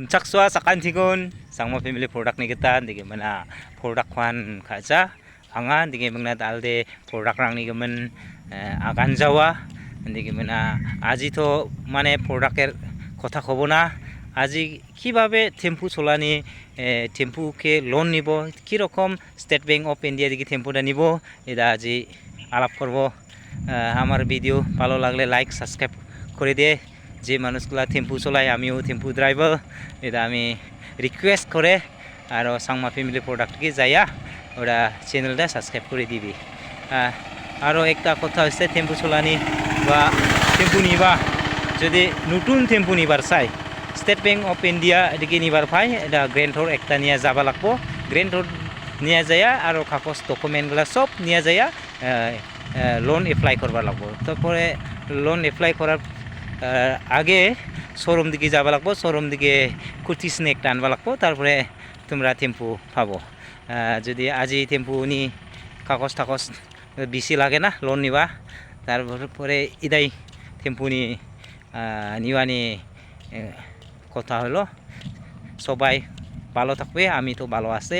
Chakswa sakan tikun sangma family product ni kita digi mana product kwan kaca anga digi mengna dalde product rang ni gemen agan jawa digi mana aji to mane product er kotha khobona aji kiভাবে tempo চলানি tempo K loan নিব কি রকম state bank of India দিকে টেম্পুটা নিব এটা আজি আলাপ করব আমার ভিডিও ভালো লাগলে লাইক সাবস্ক্রাইব করে দিয়ে যে মানুষগুলা টেম্পু চলায় আমিও টেম্পু ড্রাইভার এটা আমি রিকোয়েস্ট করে আর সাংমা ফ্যামিলি প্রোডাক্ট কি যাইয়া ওরা চ্যানেলটা সাবস্ক্রাইব করে দিবি আরও একটা কথা হচ্ছে টেম্পু চলানি বা টেম্পু নিবা যদি নতুন টেম্পু নিবার চাই স্টেট ব্যাংক অফ ইন্ডিয়া এদিকে নিবার পাই এটা গ্রেন্টর একটা নিয়ে যাবা লাগবো গ্রেন্টর নিয়ে যাইয়া আর কাগজ ডকুমেন্টগুলো সব নিয়ে যাইয়া লোন এপ্লাই করবার লাগবো তারপরে লোন এপ্লাই করার আগে শোরুম দিকে যাবা লাগবো শোরুম দিকে কুটিসনে একটা আনবা লাগবো তারপরে তোমরা টেম্পু পাবো যদি আজি টেম্পু নি কাগজ টাগজ বেশি লাগে না লোন নিবা তারপরে ইদাই টেম্পু নি নিওয়ানি কথা হলো সবাই ভালো থাকবে আমি তো ভালো আছে